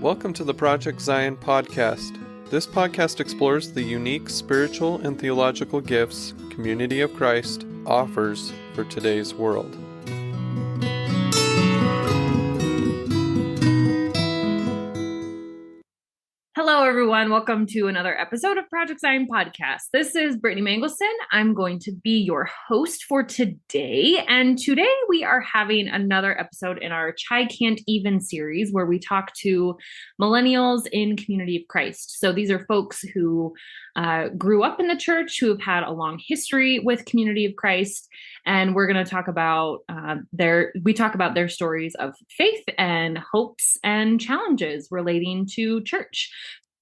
Welcome to the Project Zion podcast. This podcast explores the unique spiritual and theological gifts Community of Christ offers for today's world. Hello, everyone. Welcome to another episode of Project Zion Podcast. This is Brittany Mangelson. I'm going to be your host for today. And today we are having another episode in our Chai Can't Even series where we talk to millennials in Community of Christ. So these are folks who grew up in the church, who have had a long history with Community of Christ. And we're going to talk about their stories of faith and hopes and challenges relating to church.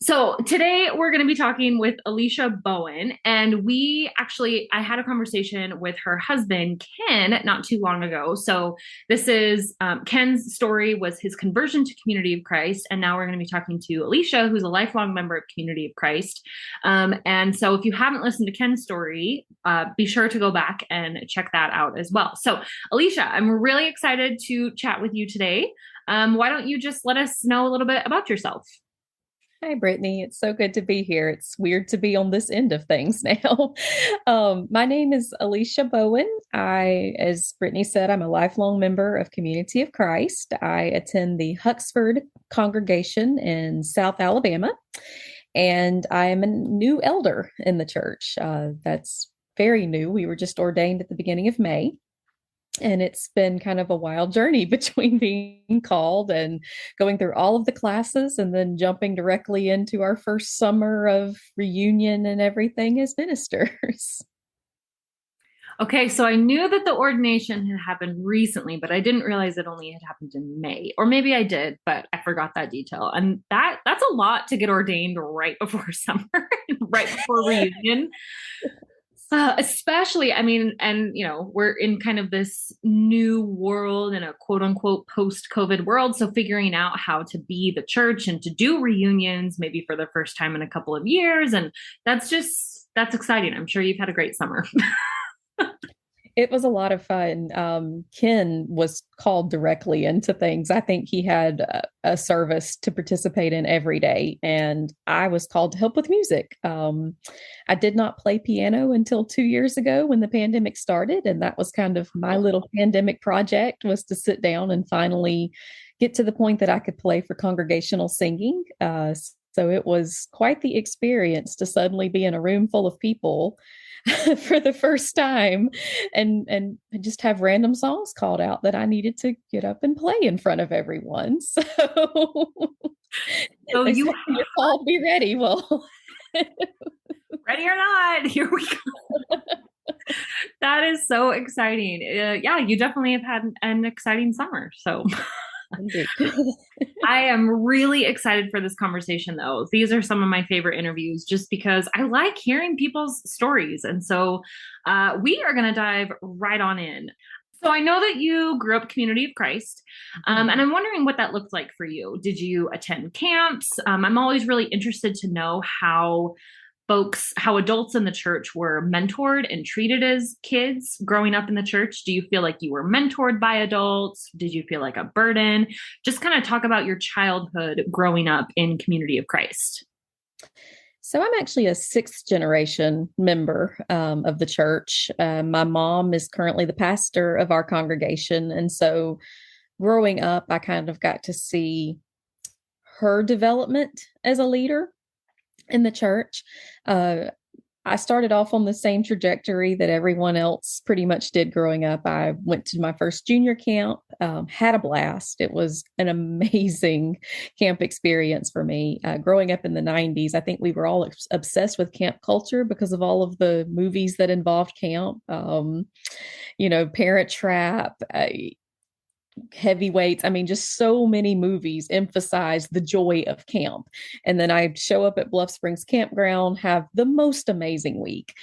So today we're going to be talking with Alisha Bowen, and I had a conversation with her husband, Ken, not too long ago. So this is Ken's story was his conversion to Community of Christ. And now we're going to be talking to Alisha, who's a lifelong member of Community of Christ. And so if you haven't listened to Ken's story, be sure to go back and check that out as well. So Alisha, I'm really excited to chat with you today. Why don't you just let us know a little bit about yourself? Hi, Brittany. It's so good to be here. It's weird to be on this end of things now. My name is Alisha Bowen. As Brittany said, I'm a lifelong member of Community of Christ. I attend the Huxford congregation in South Alabama, and I am a new elder in the church. That's very new. We were just ordained at the beginning of May. And it's been kind of a wild journey between being called and going through all of the classes and then jumping directly into our first summer of reunion and everything as ministers. Okay, so I knew that the ordination had happened recently, but I didn't realize it only had happened in May. Or maybe I did, but I forgot that detail. And that's a lot to get ordained right before summer, right before reunion. Especially, we're in kind of this new world in a quote unquote post-COVID world. So figuring out how to be the church and to do reunions, maybe for the first time in a couple of years. And that's exciting. I'm sure you've had a great summer. It was a lot of fun. Ken was called directly into things. I think he had a service to participate in every day, and I was called to help with music. I did not play piano until 2 years ago when the pandemic started, and that was kind of my little pandemic project, was to sit down and finally get to the point that I could play for congregational singing. So it was quite the experience to suddenly be in a room full of people for the first time and just have random songs called out that I needed to get up and play in front of everyone. So you all be ready. Well, ready or not, here we go. That is so exciting. Yeah, you definitely have had an exciting summer. So I am really excited for this conversation, though. These are some of my favorite interviews just because I like hearing people's stories. And so we are going to dive right on in. So I know that you grew up Community of Christ, and I'm wondering what that looked like for you. Did you attend camps? I'm always really interested to know how adults in the church were mentored and treated as kids growing up in the church. Do you feel like you were mentored by adults? Did you feel like a burden? Just kind of talk about your childhood growing up in Community of Christ. So I'm actually a sixth generation member of the church. My mom is currently the pastor of our congregation. And so growing up, I kind of got to see her development as a leader in the church. I started off on the same trajectory that everyone else pretty much did growing up. I went to my first junior camp, had a blast. It was an amazing camp experience for me. Growing up in the 90s, I think we were all obsessed with camp culture because of all of the movies that involved camp. Parent Trap, Heavyweights. I mean, just so many movies emphasize the joy of camp. And then I show up at Bluff Springs Campground, have the most amazing week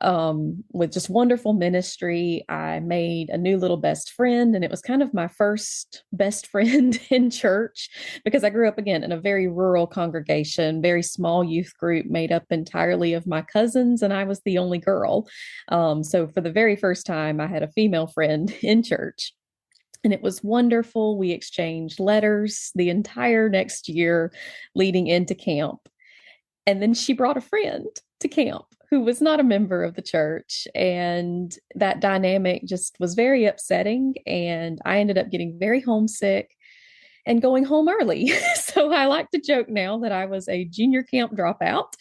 with just wonderful ministry. I made a new little best friend, and it was kind of my first best friend in church because I grew up again in a very rural congregation, very small youth group made up entirely of my cousins, and I was the only girl. So for the very first time, I had a female friend in church. And it was wonderful. We exchanged letters the entire next year leading into camp. And then she brought a friend to camp who was not a member of the church. And that dynamic just was very upsetting. And I ended up getting very homesick and going home early. So I like to joke now that I was a junior camp dropout.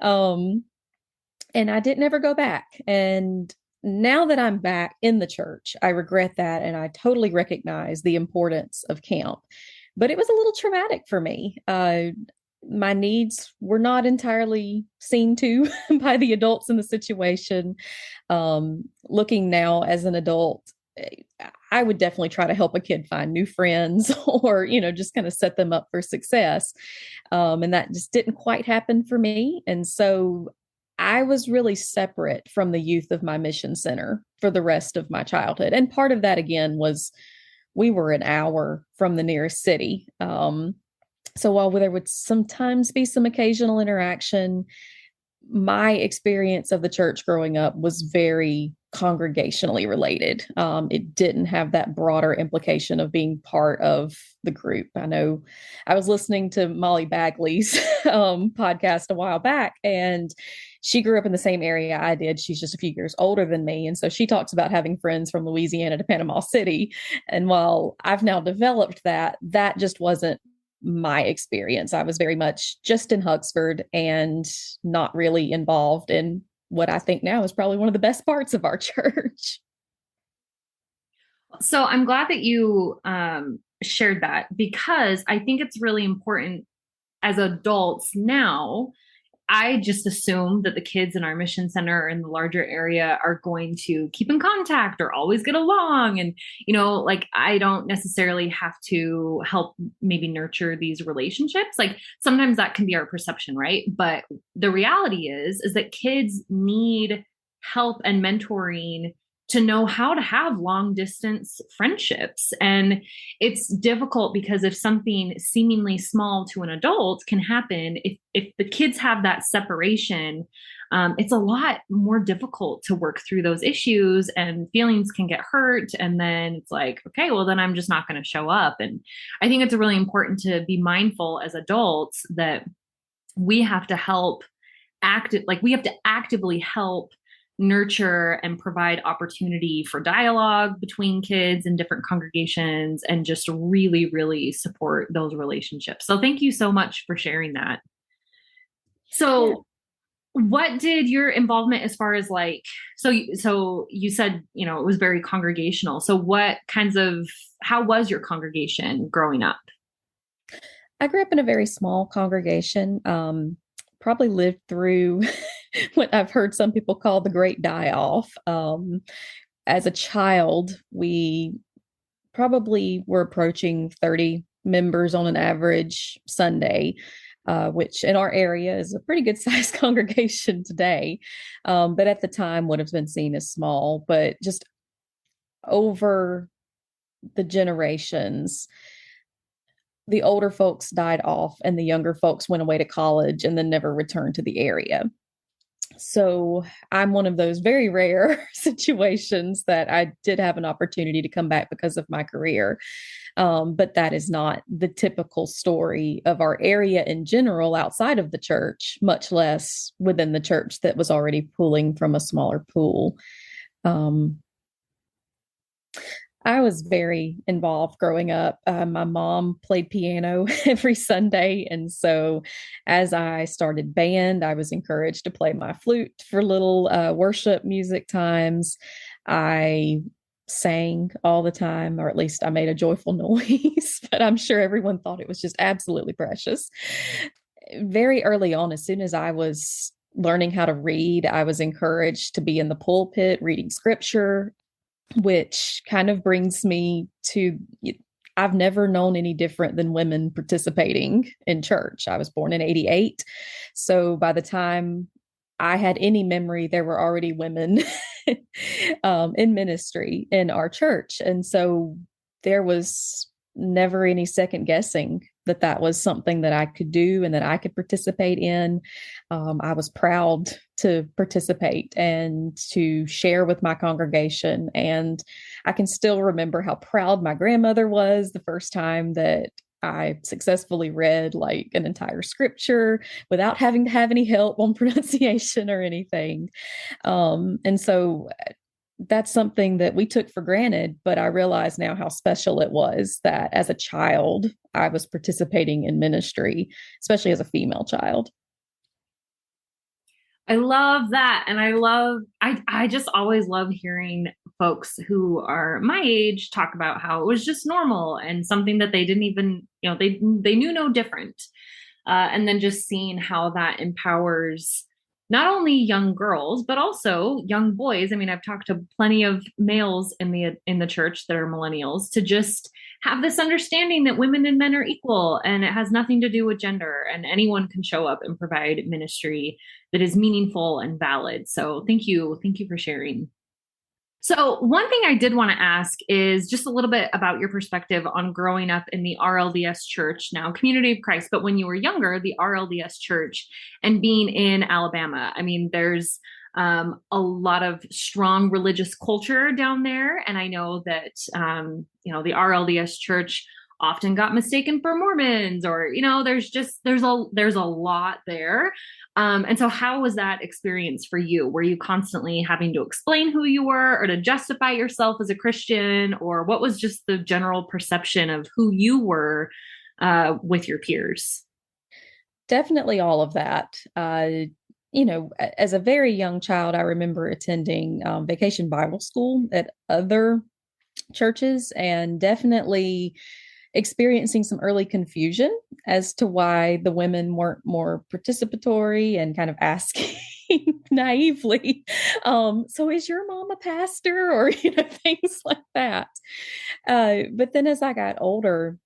And I didn't ever go back. And now that I'm back in the church, I regret that. And I totally recognize the importance of camp. But it was a little traumatic for me. My needs were not entirely seen to by the adults in the situation. Looking now as an adult, I would definitely try to help a kid find new friends or, just kind of set them up for success. And that just didn't quite happen for me. And so I was really separate from the youth of my mission center for the rest of my childhood. And part of that, again, was we were an hour from the nearest city. So while there would sometimes be some occasional interaction, my experience of the church growing up was very congregationally related. It didn't have that broader implication of being part of the group. I know I was listening to Molly Bagley's podcast a while back, and she grew up in the same area I did. She's just a few years older than me. And so she talks about having friends from Louisiana to Panama City. And while I've now developed that just wasn't my experience. I was very much just in Huxford and not really involved in what I think now is probably one of the best parts of our church. So I'm glad that you shared that, because I think it's really important as adults now. I just assume that the kids in our mission center in the larger area are going to keep in contact or always get along. And, I don't necessarily have to help maybe nurture these relationships. Like sometimes that can be our perception, right? But the reality is that kids need help and mentoring to know how to have long distance friendships. And it's difficult because if something seemingly small to an adult can happen, if the kids have that separation, it's a lot more difficult to work through those issues, and feelings can get hurt. And then it's like, okay, well, then I'm just not going to show up. And I think it's really important to be mindful as adults that we have to we have to actively help nurture and provide opportunity for dialogue between kids and different congregations, and just really, really support those relationships. So thank you so much for sharing that. So what did your involvement as far as so you said, it was very congregational. So how was your congregation growing up? I grew up in a very small congregation, probably lived through what I've heard some people call the great die-off. As a child, we probably were approaching 30 members on an average Sunday, which in our area is a pretty good sized congregation today. But at the time would have been seen as small. But just over the generations, the older folks died off and the younger folks went away to college and then never returned to the area. So I'm one of those very rare situations that I did have an opportunity to come back because of my career. But that is not the typical story of our area in general outside of the church, much less within the church that was already pulling from a smaller pool. I was very involved growing up. My mom played piano every Sunday. And so as I started band, I was encouraged to play my flute for little worship music times. I sang all the time, or at least I made a joyful noise, but I'm sure everyone thought it was just absolutely precious. Very early on, as soon as I was learning how to read, I was encouraged to be in the pulpit reading scripture, which kind of brings me to, I've never known any different than women participating in church. I was born in 88. So by the time I had any memory, there were already women in ministry in our church. And so there was never any second guessing that was something that I could do and that I could participate in. I was proud to participate and to share with my congregation. And I can still remember how proud my grandmother was the first time that I successfully read like an entire scripture without having to have any help on pronunciation or anything. And so that's something that we took for granted, but I realize now how special it was that as a child, I was participating in ministry, especially as a female child. I love that. And I just always love hearing folks who are my age talk about how it was just normal and something that they didn't even, they knew no different. And then just seeing how that empowers not only young girls, but also young boys. I mean, I've talked to plenty of males in the church that are millennials to just have this understanding that women and men are equal and it has nothing to do with gender, and anyone can show up and provide ministry that is meaningful and valid. So thank you. Thank you for sharing. So one thing I did want to ask is just a little bit about your perspective on growing up in the RLDS church, now Community of Christ, but when you were younger, the RLDS church, and being in Alabama. I mean, there's a lot of strong religious culture down there. And I know that, the RLDS church often got mistaken for Mormons, or, there's a lot there. And so how was that experience for you? Were you constantly having to explain who you were or to justify yourself as a Christian, or what was just the general perception of who you were with your peers? Definitely all of that. As a very young child, I remember attending vacation Bible school at other churches and definitely experiencing some early confusion as to why the women weren't more participatory and kind of asking naively, so is your mom a pastor, or, things like that. But then as I got older,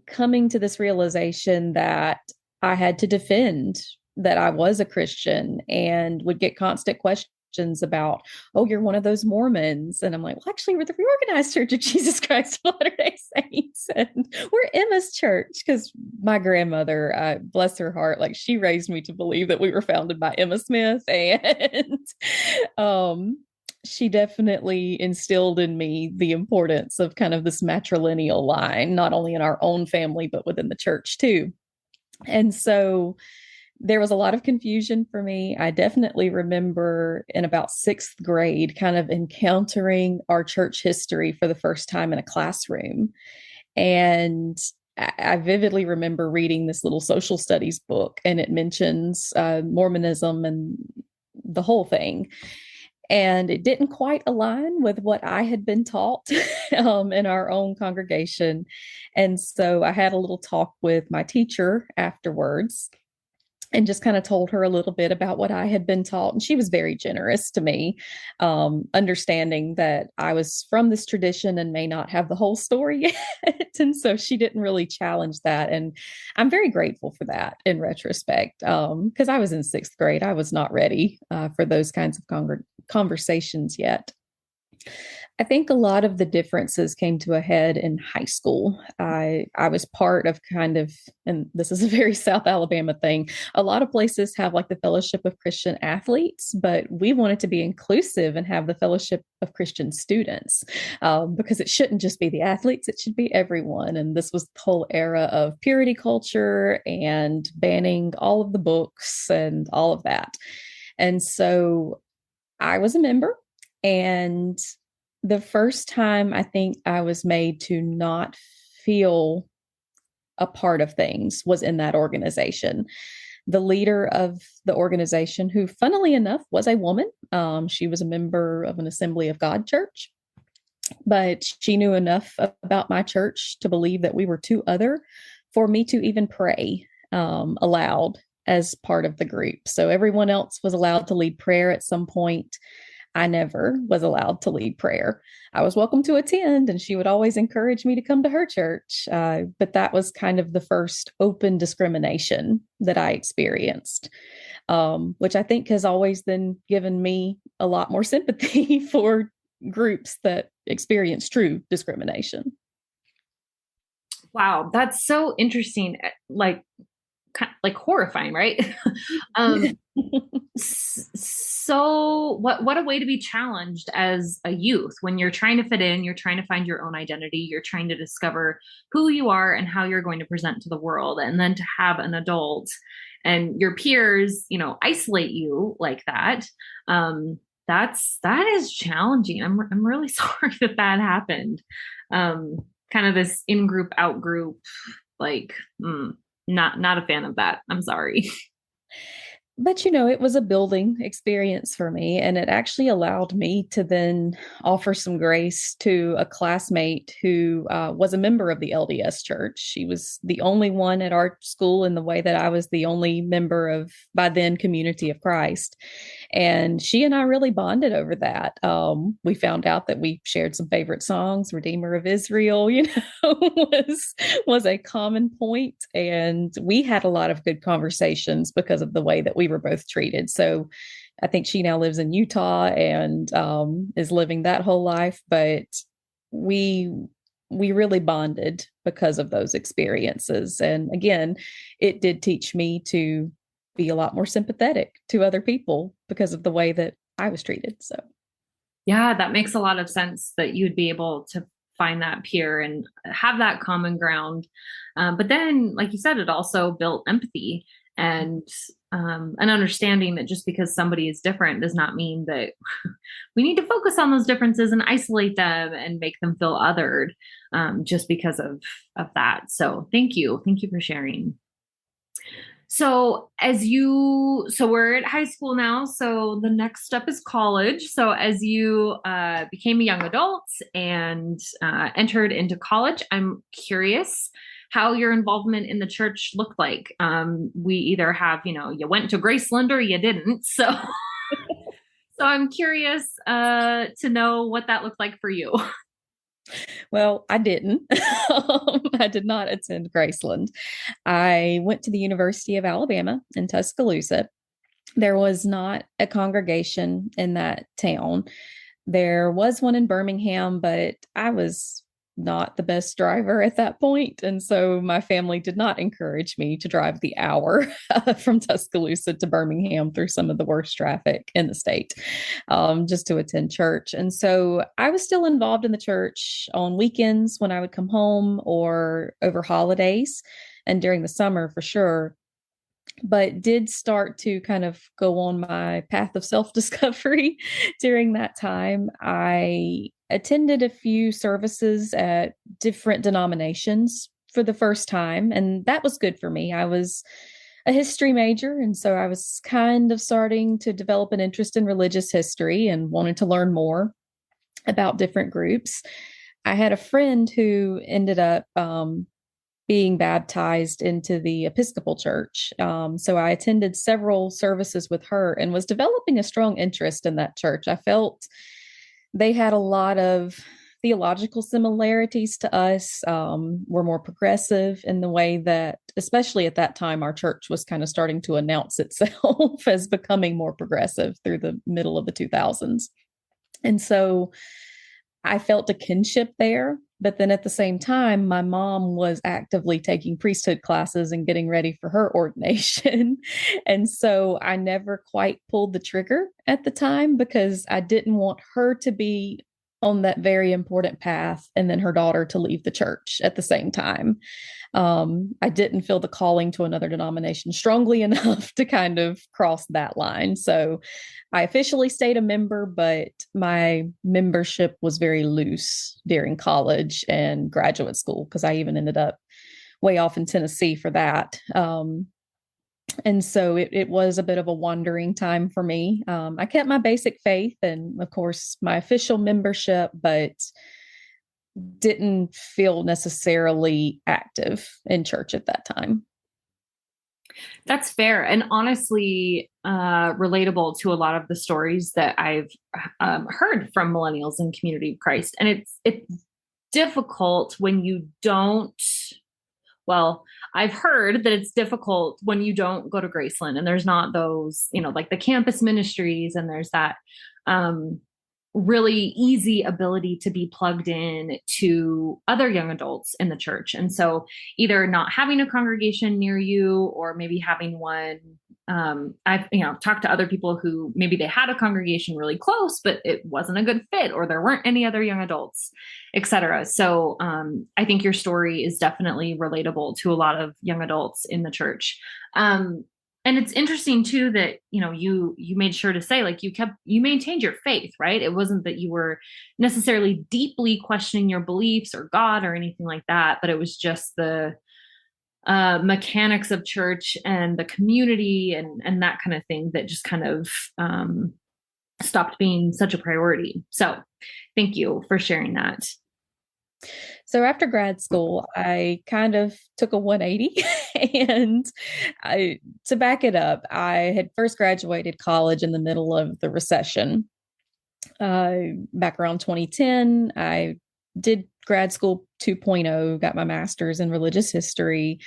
coming to this realization that I had to defend that I was a Christian and would get constant questions about, oh, you're one of those Mormons. And I'm like, well, actually, we're the Reorganized Church of Jesus Christ of Latter-day Saints. And we're Emma's church, because my grandmother, bless her heart, like she raised me to believe that we were founded by Emma Smith. And she definitely instilled in me the importance of kind of this matrilineal line, not only in our own family, but within the church too. And so there was a lot of confusion for me. I definitely remember in about sixth grade kind of encountering our church history for the first time in a classroom. And I vividly remember reading this little social studies book, and it mentions Mormonism and the whole thing. And it didn't quite align with what I had been taught in our own congregation. And so I had a little talk with my teacher afterwards and just kind of told her a little bit about what I had been taught. And she was very generous to me, understanding that I was from this tradition and may not have the whole story yet. And so she didn't really challenge that. And I'm very grateful for that in retrospect, because I was in sixth grade. I was not ready for those kinds of conversations yet. I think a lot of the differences came to a head in high school. I was part of kind of, and this is a very South Alabama thing, a lot of places have like the Fellowship of Christian Athletes, but we wanted to be inclusive and have the Fellowship of Christian Students, because it shouldn't just be the athletes, it should be everyone. And this was the whole era of purity culture and banning all of the books and all of that. And so I was a member, and the first time I think I was made to not feel a part of things was in that organization. The leader of the organization, who funnily enough was a woman, she was a member of an Assembly of God church, but she knew enough about my church to believe that we were too other for me to even pray aloud as part of the group. So everyone else was allowed to lead prayer at some point. I never was allowed to lead prayer. I was welcome to attend, and she would always encourage me to come to her church. But that was kind of the first open discrimination that I experienced, which I think has always then given me a lot more sympathy for groups that experience true discrimination. Wow, that's so interesting. Like horrifying, right? um, so what a way to be challenged as a youth when you're trying to fit in, you're trying to find your own identity, you're trying to discover who you are and how you're going to present to the world, and then to have an adult and your peers, isolate you like that. That is challenging. I'm really sorry that happened. Kind of this in group out group, like not a fan of that. I'm sorry. But, it was a building experience for me. And it actually allowed me to then offer some grace to a classmate who was a member of the LDS church. She was the only one at our school in the way that I was the only member of, by then, Community of Christ. And she and I really bonded over that. We found out that we shared some favorite songs. Redeemer of Israel, was a common point. And we had a lot of good conversations because of the way that we were both treated. So I think she now lives in Utah and is living that whole life. But we really bonded because of those experiences. And again, it did teach me to be a lot more sympathetic to other people because of the way that I was treated. So, yeah, that makes a lot of sense that you'd be able to find that peer and have that common ground. But then, like you said, it also built empathy and an understanding that just because somebody is different does not mean that we need to focus on those differences and isolate them and make them feel othered just because of that. So thank you for sharing. So we're at high school now. So the next step is college. So as you became a young adult and entered into college, I'm curious how your involvement in the church looked like. We either have, you went to Graceland or you didn't. So, so I'm curious to know what that looked like for you. Well, I didn't. I did not attend Graceland. I went to the University of Alabama in Tuscaloosa. There was not a congregation in that town. There was one in Birmingham, but I was not the best driver at that point. And so my family did not encourage me to drive the hour from Tuscaloosa to Birmingham through some of the worst traffic in the state just to attend church. And so I was still involved in the church on weekends when I would come home or over holidays and during the summer for sure. But did start to kind of go on my path of self-discovery during that time. I attended a few services at different denominations for the first time, and that was good for me. I was a history major, and so I was kind of starting to develop an interest in religious history and wanted to learn more about different groups. I had a friend who ended up being baptized into the Episcopal Church. So I attended several services with her and was developing a strong interest in that church. I felt they had a lot of theological similarities to us, were more progressive in the way that, especially at that time, our church was kind of starting to announce itself as becoming more progressive through the middle of the 2000s. And so I felt a kinship there. But then at the same time, my mom was actively taking priesthood classes and getting ready for her ordination. And so I never quite pulled the trigger at the time because I didn't want her to be on that very important path and then her daughter to leave the church at the same time. I didn't feel the calling to another denomination strongly enough to kind of cross that line. So I officially stayed a member, but my membership was very loose during college and graduate school because I even ended up way off in Tennessee for that. And so it was a bit of a wandering time for me. I kept my basic faith and, of course, my official membership, but didn't feel necessarily active in church at that time. That's fair. And honestly, relatable to a lot of the stories that I've heard from millennials in Community of Christ. And it's difficult when you don't, well, I've heard that it's difficult when you don't go to Graceland and there's not those, like the campus ministries and there's that really easy ability to be plugged in to other young adults in the church. And so either not having a congregation near you or maybe having one. I've talked to other people who maybe they had a congregation really close, but it wasn't a good fit, or there weren't any other young adults, etc. So I think your story is definitely relatable to a lot of young adults in the church. And it's interesting too that, you made sure to say, like, you maintained your faith, right? It wasn't that you were necessarily deeply questioning your beliefs or God or anything like that, but it was just the mechanics of church and the community and that kind of thing that just kind of stopped being such a priority. So thank you for sharing that. So after grad school, I kind of took a 180 and to back it up, I had first graduated college in the middle of the recession. Back around 2010, I did grad school 2.0, got my master's in religious history,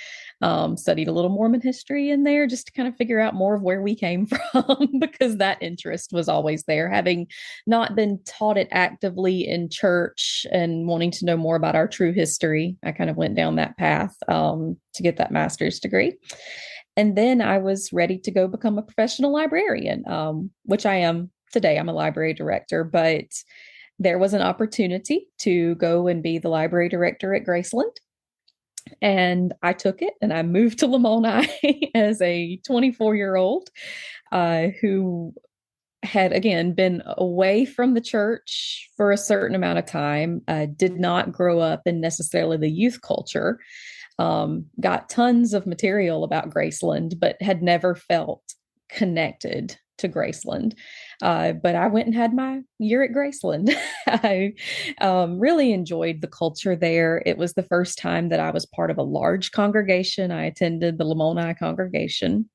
studied a little Mormon history in there just to kind of figure out more of where we came from because that interest was always there. Having not been taught it actively in church and wanting to know more about our true history, I kind of went down that path to get that master's degree. And then I was ready to go become a professional librarian, which I am today. I'm a library director, but there was an opportunity to go and be the library director at Graceland. And I took it and I moved to Lamoni as a 24-year-old who had, again, been away from the church for a certain amount of time, did not grow up in necessarily the youth culture, got tons of material about Graceland, but had never felt connected to Graceland. But I went and had my year at Graceland. I really enjoyed the culture there. It was the first time that I was part of a large congregation. I attended the Lamoni congregation,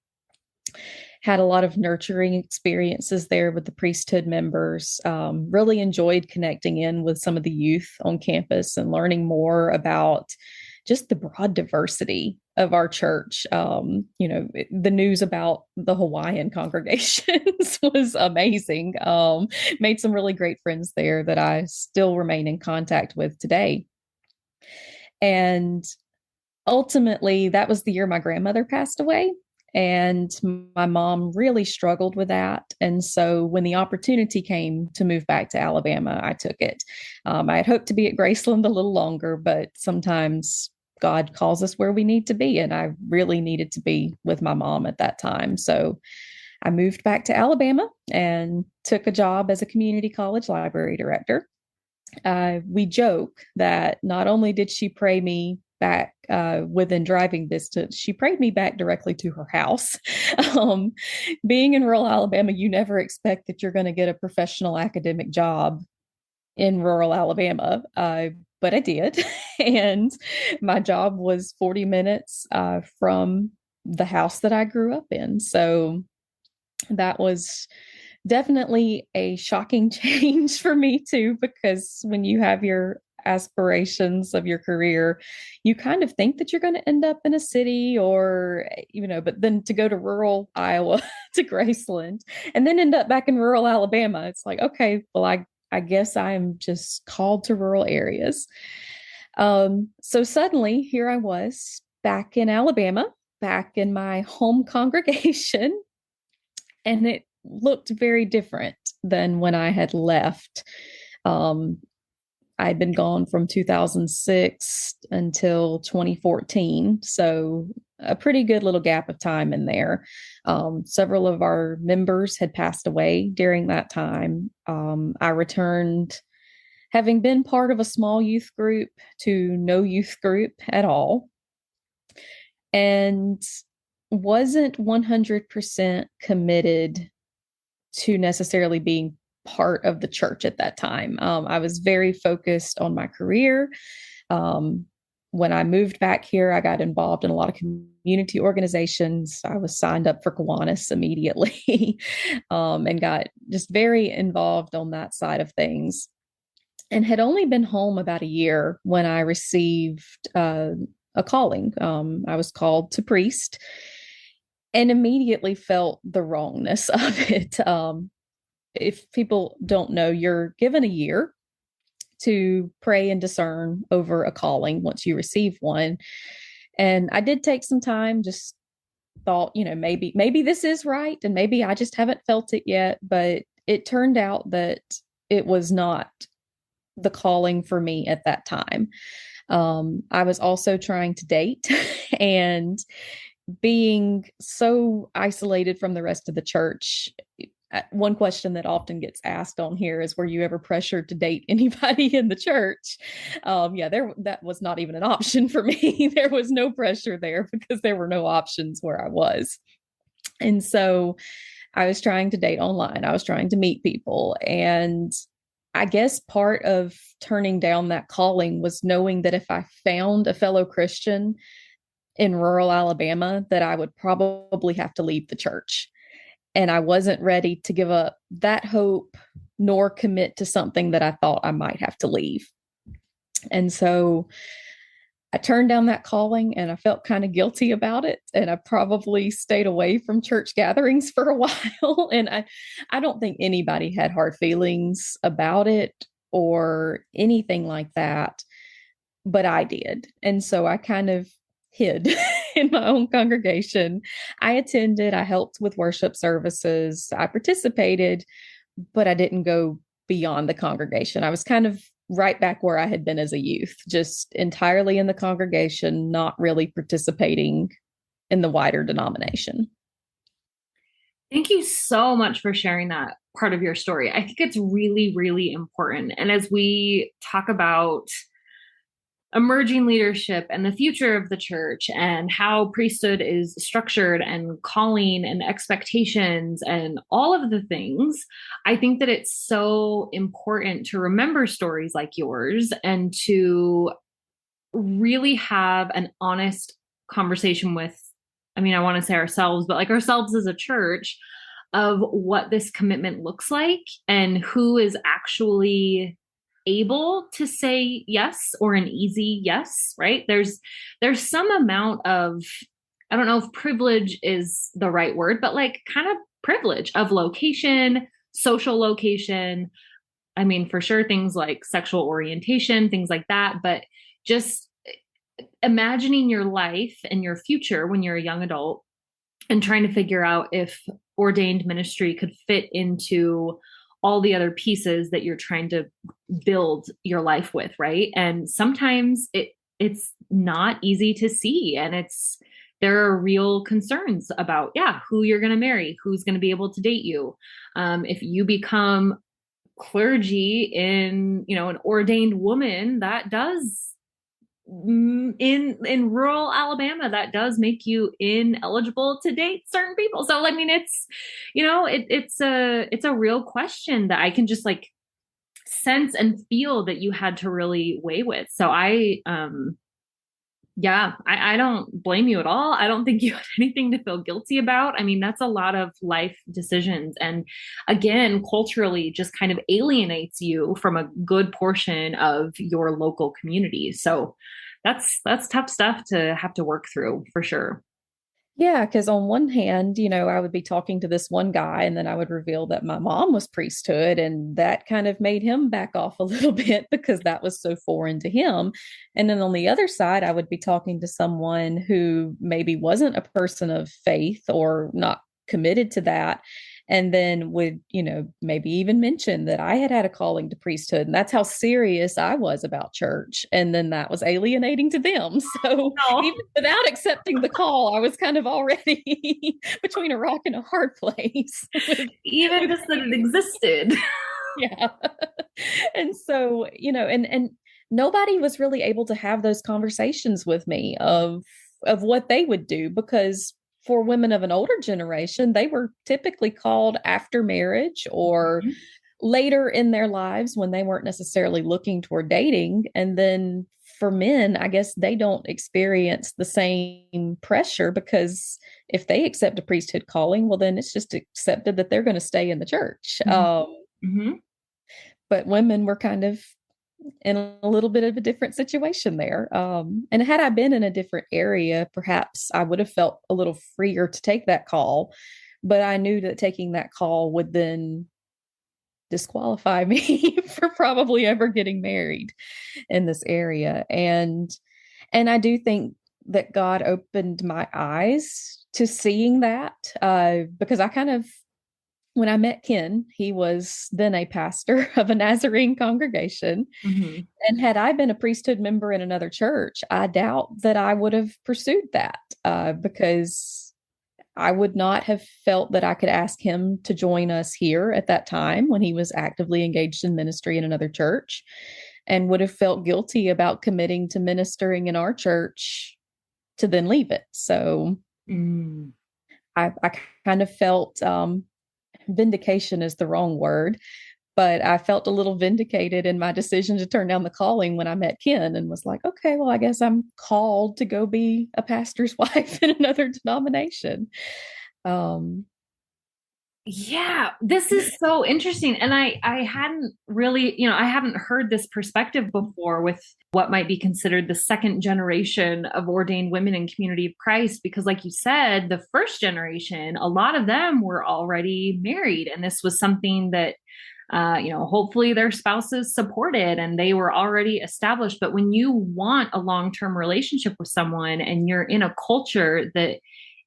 had a lot of nurturing experiences there with the priesthood members, really enjoyed connecting in with some of the youth on campus and learning more about just the broad diversity of our church. The news about the Hawaiian congregations was amazing. Made some really great friends there that I still remain in contact with today. And ultimately, that was the year my grandmother passed away. And my mom really struggled with that. And so when the opportunity came to move back to Alabama, I took it. I had hoped to be at Graceland a little longer, but sometimes God calls us where we need to be. And I really needed to be with my mom at that time. So I moved back to Alabama and took a job as a community college library director. We joke that not only did she pray me back within driving distance, she prayed me back directly to her house. Being in rural Alabama, you never expect that you're going to get a professional academic job in rural Alabama, but I did. And my job was 40 minutes from the house that I grew up in. So that was definitely a shocking change for me too, because when you have your aspirations of your career, you kind of think that you're going to end up in a city or, but then to go to rural Iowa to Graceland and then end up back in rural Alabama, it's like, okay, well, I guess I'm just called to rural areas. So suddenly here I was back in Alabama, back in my home congregation, and it looked very different than when I had left. I'd been gone from 2006 until 2014. So a pretty good little gap of time in there. Several of our members had passed away during that time. I returned, having been part of a small youth group, to no youth group at all. And wasn't 100% committed to necessarily being part of the church at that time. I was very focused on my career. When I moved back here, I got involved in a lot of community organizations. I was signed up for Kiwanis immediately and got just very involved on that side of things, and had only been home about a year when I received a calling. I was called to priest and immediately felt the wrongness of it. if people don't know, you're given a year to pray and discern over a calling once you receive one. And I did take some time, just thought, maybe this is right, and maybe I just haven't felt it yet. But it turned out that it was not the calling for me at that time. I was also trying to date and being so isolated from the rest of the church. One question that often gets asked on here is, were you ever pressured to date anybody in the church? That was not even an option for me. There was no pressure there because there were no options where I was. And so I was trying to date online. I was trying to meet people. And I guess part of turning down that calling was knowing that if I found a fellow Christian in rural Alabama, that I would probably have to leave the church. And I wasn't ready to give up that hope nor commit to something that I thought I might have to leave. And so I turned down that calling, and I felt kind of guilty about it. And I probably stayed away from church gatherings for a while. And I don't think anybody had hard feelings about it or anything like that, but I did. And so I kind of hid in my own congregation. I attended, I helped with worship services, I participated, but I didn't go beyond the congregation. I was kind of right back where I had been as a youth, just entirely in the congregation, not really participating in the wider denomination. Thank you so much for sharing that part of your story. I think it's really, really important. And as we talk about emerging leadership and the future of the church and how priesthood is structured and calling and expectations and all of the things, I think that it's so important to remember stories like yours and to really have an honest conversation with, I want to say ourselves, but like ourselves as a church, of what this commitment looks like and who is actually able to say yes, or an easy yes, right? There's some amount of, I don't know if privilege is the right word, but like kind of privilege of location, social location. For sure, things like sexual orientation, things like that, but just imagining your life and your future when you're a young adult and trying to figure out if ordained ministry could fit into all the other pieces that you're trying to build your life with, right? And sometimes it's not easy to see, and there are real concerns about, who you're going to marry, who's going to be able to date you. If you become clergy in, an ordained woman, that does in rural Alabama, that does make you ineligible to date certain people. So it's a real question that I can just like sense and feel that you had to really weigh with. So I don't blame you at all. I don't think you had anything to feel guilty about. That's a lot of life decisions. And again, culturally just kind of alienates you from a good portion of your local community. So that's tough stuff to have to work through for sure. Yeah, because on one hand, I would be talking to this one guy, and then I would reveal that my mom was priesthood, and that kind of made him back off a little bit because that was so foreign to him. And then on the other side, I would be talking to someone who maybe wasn't a person of faith or not committed to that, and then would, maybe even mention that I had a calling to priesthood, and that's how serious I was about church. And then that was alienating to them. So even without accepting the call, I was kind of already between a rock and a hard place. Even just that it existed. Yeah. And so, and nobody was really able to have those conversations with me of what they would do, because for women of an older generation, they were typically called after marriage or later in their lives when they weren't necessarily looking toward dating. And then for men, I guess they don't experience the same pressure, because if they accept a priesthood calling, well, then it's just accepted that they're going to stay in the church. But women were kind of in a little bit of a different situation there. And had I been in a different area, perhaps I would have felt a little freer to take that call. But I knew that taking that call would then disqualify me for probably ever getting married in this area. And I do think that God opened my eyes to seeing that, because I kind of, when I met Ken, he was then a pastor of a Nazarene congregation. Mm-hmm. And had I been a priesthood member in another church, I doubt that I would have pursued that, because I would not have felt that I could ask him to join us here at that time when he was actively engaged in ministry in another church, and would have felt guilty about committing to ministering in our church to then leave it. So I kind of felt, vindication is the wrong word, but I felt a little vindicated in my decision to turn down the calling when I met Ken, and was like, okay, well, I guess I'm called to go be a pastor's wife in another denomination. Yeah, this is so interesting. And I hadn't really, I hadn't heard this perspective before with what might be considered the second generation of ordained women in Community of Christ, because like you said, the first generation, a lot of them were already married. And this was something that, hopefully their spouses supported and they were already established. But when you want a long-term relationship with someone and you're in a culture that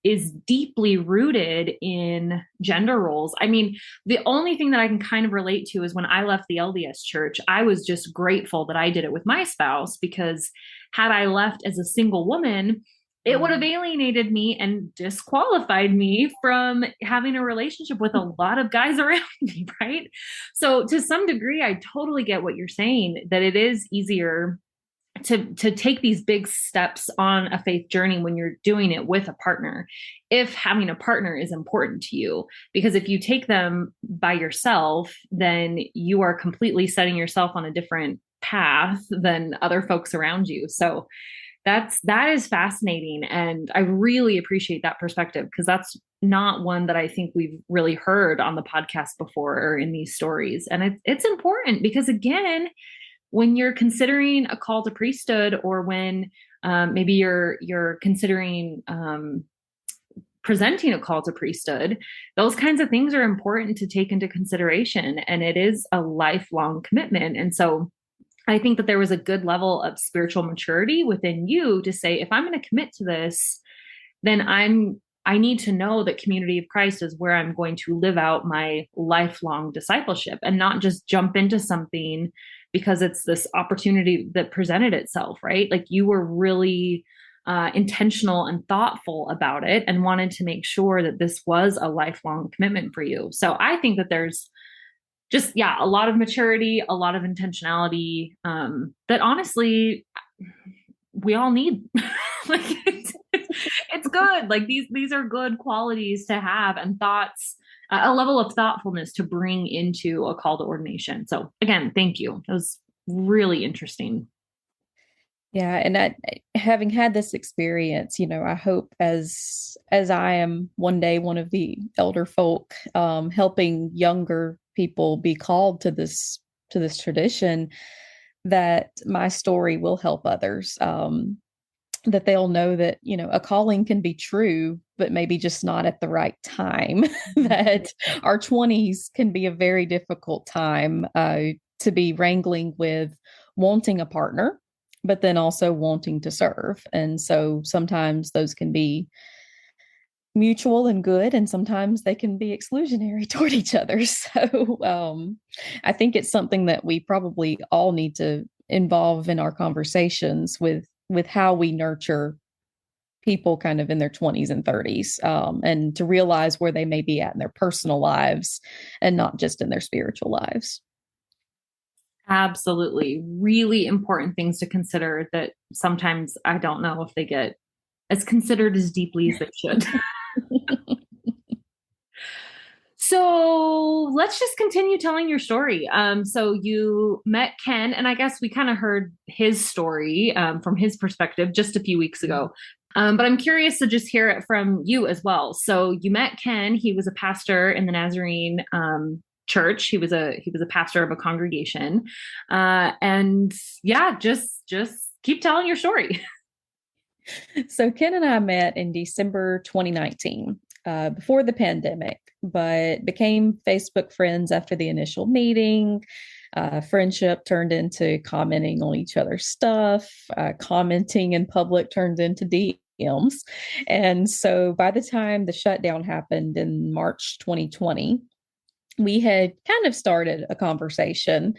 is deeply rooted in gender roles. I mean, the only thing that I can kind of relate to is when I left the LDS church, I was just grateful that I did it with my spouse, because had I left as a single woman, it would have alienated me and disqualified me from having a relationship with a lot of guys around me, right? So to some degree, I totally get what you're saying, that it is easier to take these big steps on a faith journey when you're doing it with a partner, if having a partner is important to you. Because if you take them by yourself, then you are completely setting yourself on a different path than other folks around you. So that is fascinating. And I really appreciate that perspective, because that's not one that I think we've really heard on the podcast before or in these stories. And it's important because, again, when you're considering a call to priesthood, or when maybe you're considering presenting a call to priesthood, those kinds of things are important to take into consideration. And it is a lifelong commitment. And so I think that there was a good level of spiritual maturity within you to say, if I'm going to commit to this, then I need to know that Community of Christ is where I'm going to live out my lifelong discipleship, and not just jump into something because it's this opportunity that presented itself, right? Like you were really intentional and thoughtful about it and wanted to make sure that this was a lifelong commitment for you. So I think that there's just, a lot of maturity, a lot of intentionality that honestly we all need. Like it's good. Like these are good qualities to have, and thoughts, a level of thoughtfulness to bring into a call to ordination. So again, thank you. It was really interesting. Yeah. And having had this experience, I hope as I am one day one of the elder folk, helping younger people be called to this tradition, that my story will help others, that they'll know that, a calling can be true, but maybe just not at the right time, that our 20s can be a very difficult time to be wrangling with wanting a partner, but then also wanting to serve. And so sometimes those can be mutual and good, and sometimes they can be exclusionary toward each other. So I think it's something that we probably all need to involve in our conversations with how we nurture people kind of in their 20s and 30s, and to realize where they may be at in their personal lives and not just in their spiritual lives. Absolutely. Really important things to consider that sometimes I don't know if they get as considered as deeply as they should. So let's just continue telling your story. So you met Ken, and I guess we kind of heard his story from his perspective just a few weeks ago. But I'm curious to just hear it from you as well. So you met Ken. He was a pastor in the Nazarene church. He was a pastor of a congregation. And yeah, just keep telling your story. So Ken and I met in December 2019. before the pandemic, but became Facebook friends after the initial meeting. Friendship turned into commenting on each other's stuff. Commenting in public turned into DMs. And so by the time the shutdown happened in March 2020, we had kind of started a conversation,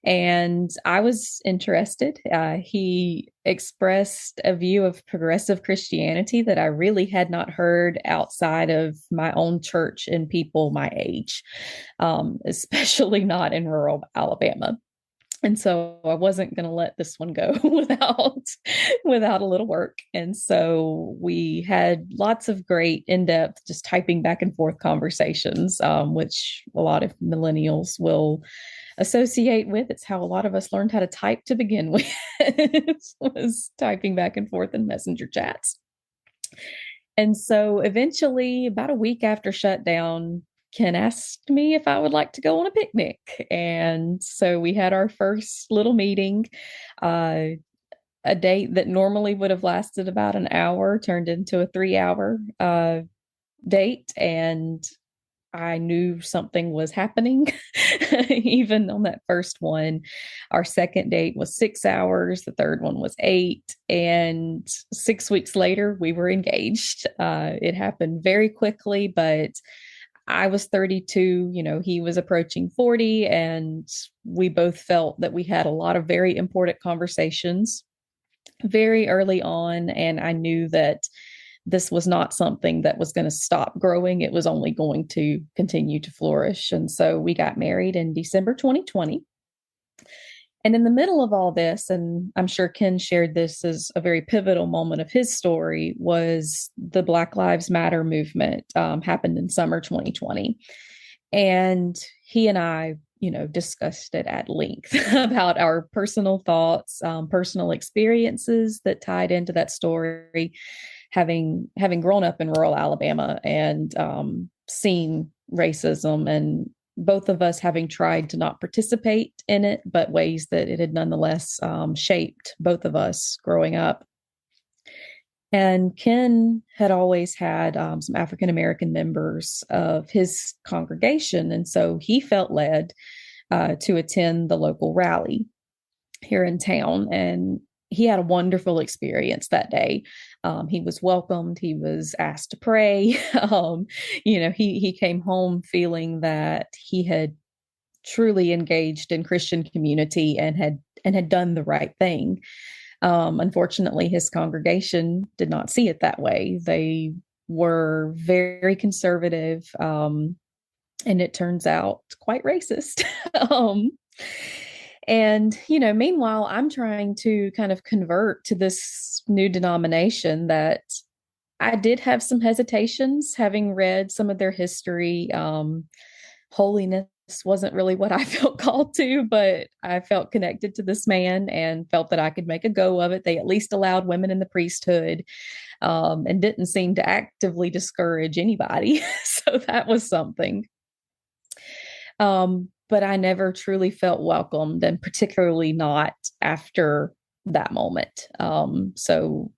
and I was interested. He expressed a view of progressive Christianity that I really had not heard outside of my own church and people my age, especially not in rural Alabama. And so I wasn't going to let this one go without a little work. And so we had lots of great in-depth, just typing back and forth conversations, which a lot of millennials will associate with. It's how a lot of us learned how to type to begin with, was typing back and forth in messenger chats. And so eventually, about a week after shutdown, Ken asked me if I would like to go on a picnic. And so we had our first little meeting. A date that normally would have lasted about an hour turned into a 3-hour date. And I knew something was happening even on that first one. Our second date was 6 hours. The third one was 8. And 6 weeks later, we were engaged. It happened very quickly, but I was 32, he was approaching 40, and we both felt that we had a lot of very important conversations very early on. And I knew that this was not something that was going to stop growing. It was only going to continue to flourish. And so we got married in December 2020. And in the middle of all this, and I'm sure Ken shared this as a very pivotal moment of his story, was the Black Lives Matter movement happened in summer 2020. And he and I, discussed it at length about our personal thoughts, personal experiences that tied into that story, having grown up in rural Alabama and seen racism, and both of us having tried to not participate in it, but ways that it had nonetheless shaped both of us growing up. And Ken had always had some African-American members of his congregation. And so he felt led to attend the local rally here in town. And he had a wonderful experience that day. He was welcomed. He was asked to pray. He came home feeling that he had truly engaged in Christian community and had done the right thing. Unfortunately, his congregation did not see it that way. They were very conservative, and it turns out quite racist. And, meanwhile, I'm trying to kind of convert to this new denomination that I did have some hesitations, having read some of their history. Holiness wasn't really what I felt called to, but I felt connected to this man and felt that I could make a go of it. They at least allowed women in the priesthood, and didn't seem to actively discourage anybody. So that was something. But I never truly felt welcomed, and particularly not after that moment. So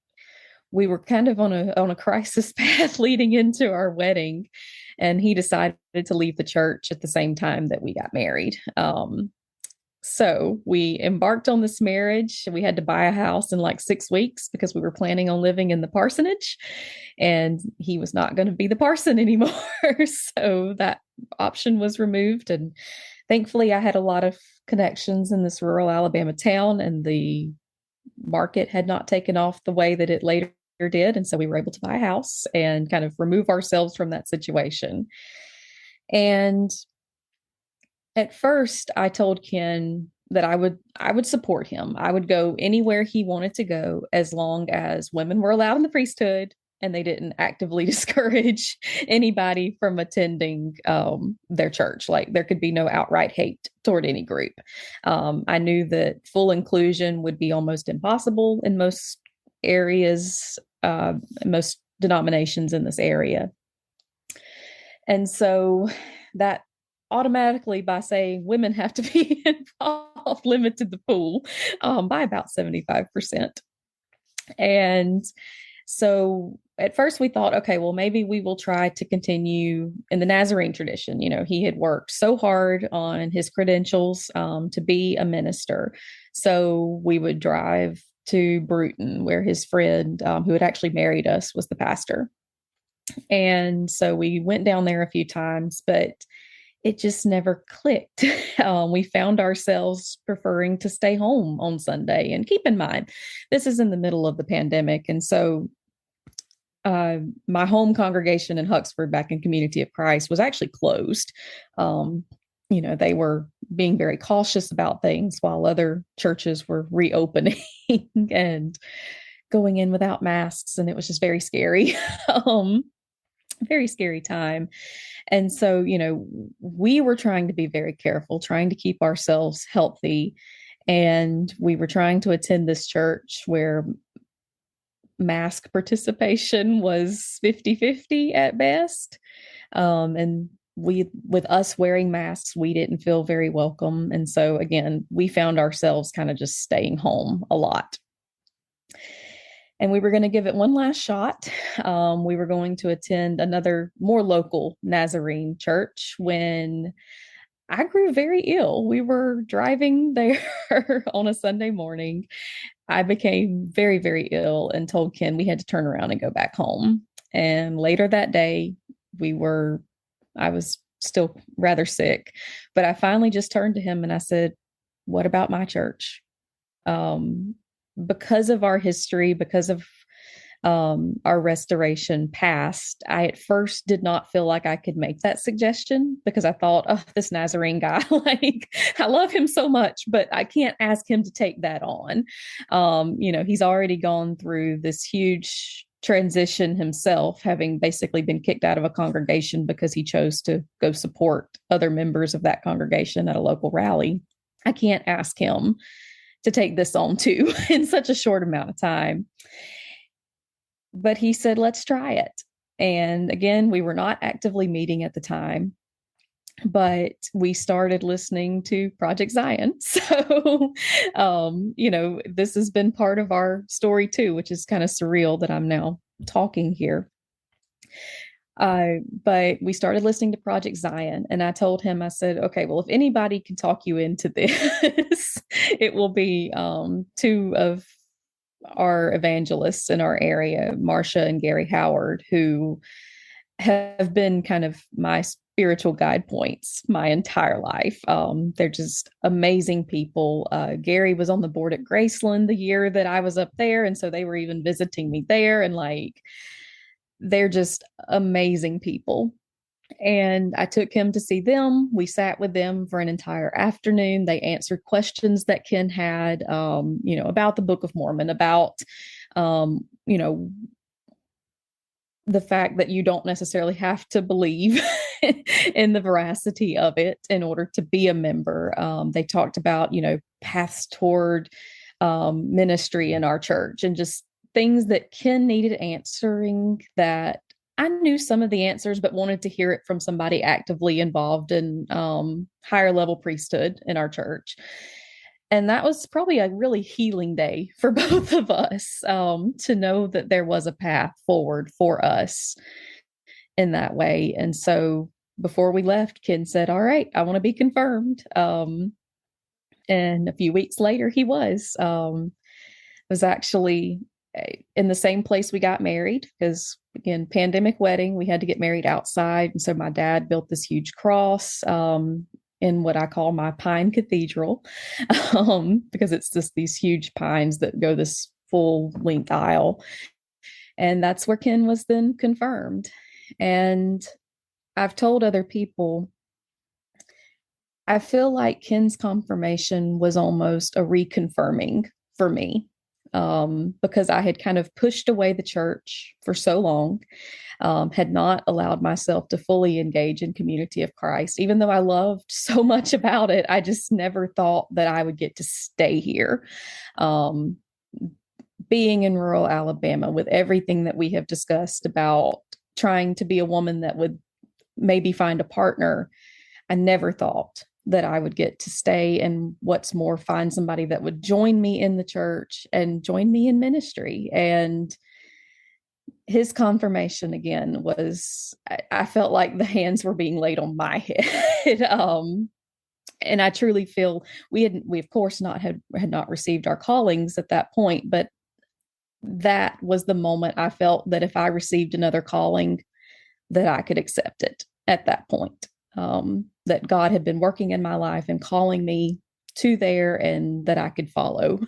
we were kind of on a crisis path leading into our wedding, and he decided to leave the church at the same time that we got married. So we embarked on this marriage. We had to buy a house in like 6 weeks because we were planning on living in the parsonage, and he was not going to be the parson anymore. So that option was removed. And thankfully, I had a lot of connections in this rural Alabama town, and the market had not taken off the way that it later did. And so we were able to buy a house and kind of remove ourselves from that situation. And at first, I told Ken that I would support him. I would go anywhere he wanted to go as long as women were allowed in the priesthood and they didn't actively discourage anybody from attending their church. Like, there could be no outright hate toward any group. I knew that full inclusion would be almost impossible in most areas, most denominations in this area. And so that automatically, by saying women have to be involved, limited the pool by about 75%. And So at first we thought, okay, well, maybe we will try to continue in the Nazarene tradition. He had worked so hard on his credentials to be a minister. So we would drive to Bruton, where his friend, who had actually married us, was the pastor. And so we went down there a few times, but it just never clicked. We found ourselves preferring to stay home on Sunday. And keep in mind, this is in the middle of the pandemic. And so my home congregation in Huxford, back in Community of Christ, was actually closed. They were being very cautious about things while other churches were reopening and going in without masks. And it was just very scary. Very scary time. And so, we were trying to be very careful, trying to keep ourselves healthy. And we were trying to attend this church where mask participation was 50-50 at best. And with us wearing masks, we didn't feel very welcome. And so again, we found ourselves kind of just staying home a lot. And we were going to give it one last shot. We were going to attend another more local Nazarene church when I grew very ill. We were driving there on a Sunday morning. I became very, very ill and told Ken we had to turn around and go back home. And later that day, I was still rather sick, but I finally just turned to him and I said, "What about my church?" Because of our history, because of our restoration past, I at first did not feel like I could make that suggestion because I thought, oh, this Nazarene guy, I love him so much, but I can't ask him to take that on. He's already gone through this huge transition himself, having basically been kicked out of a congregation because he chose to go support other members of that congregation at a local rally. I can't ask him to take this on too in such a short amount of time. But he said, let's try it. And again, we were not actively meeting at the time, but we started listening to Project Zion. So, this has been part of our story too, which is kind of surreal that I'm now talking here. But we started listening to Project Zion, and I told him, I said, okay, well, if anybody can talk you into this, it will be two of our evangelists in our area, Marcia and Gary Howard, who have been kind of my spiritual guide points my entire life. They're just amazing people. Gary was on the board at Graceland the year that I was up there, and so they were even visiting me there, and they're just amazing people. And I took him to see them. We sat with them for an entire afternoon. They answered questions that Ken had, about the Book of Mormon, about, the fact that you don't necessarily have to believe in the veracity of it in order to be a member. They talked about, paths toward ministry in our church and just things that Ken needed answering that I knew some of the answers, but wanted to hear it from somebody actively involved in higher level priesthood in our church. And that was probably a really healing day for both of us, to know that there was a path forward for us in that way. And so before we left, Ken said, all right, I want to be confirmed. And a few weeks later, he was actually in the same place we got married, because again, pandemic wedding, we had to get married outside. And so my dad built this huge cross in what I call my pine cathedral, because it's just these huge pines that go this full length aisle. And that's where Ken was then confirmed. And I've told other people, I feel like Ken's confirmation was almost a reconfirming for me. Because I had kind of pushed away the church for so long, had not allowed myself to fully engage in Community of Christ. Even though I loved so much about it, I just never thought that I would get to stay here. Being in rural Alabama with everything that we have discussed about trying to be a woman that would maybe find a partner, I never thought that I would get to stay, and what's more, find somebody that would join me in the church and join me in ministry. And his confirmation again was, I felt like the hands were being laid on my head. And I truly feel we of course had not received our callings at that point, but that was the moment I felt that if I received another calling, that I could accept it at that point. That God had been working in my life and calling me to there, and that I could follow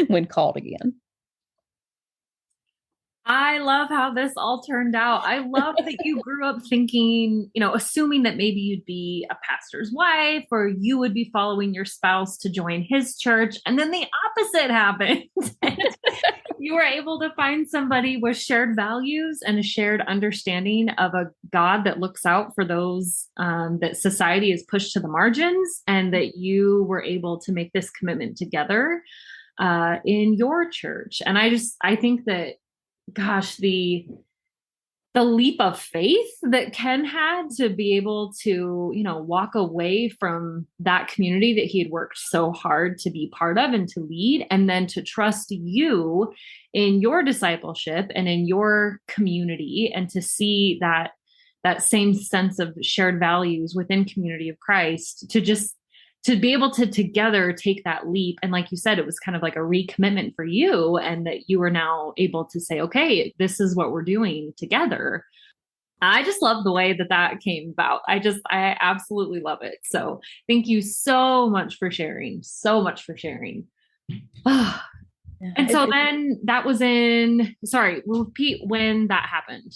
when called again. I love how this all turned out. I love that you grew up thinking, assuming that maybe you'd be a pastor's wife or you would be following your spouse to join his church. And then the opposite happened. You were able to find somebody with shared values and a shared understanding of a God that looks out for those that society is pushed to the margins, and that you were able to make this commitment together in your church. And I think that, gosh, the leap of faith that Ken had to be able to, walk away from that community that he had worked so hard to be part of and to lead, and then to trust you in your discipleship and in your community, and to see that same sense of shared values within Community of Christ, to be able to together take that leap. And like you said, it was kind of like a recommitment for you, and that you were now able to say, okay, this is what we're doing together. I just love the way that came about. I absolutely love it. So thank you so much for sharing. And so then that was we'll repeat when that happened.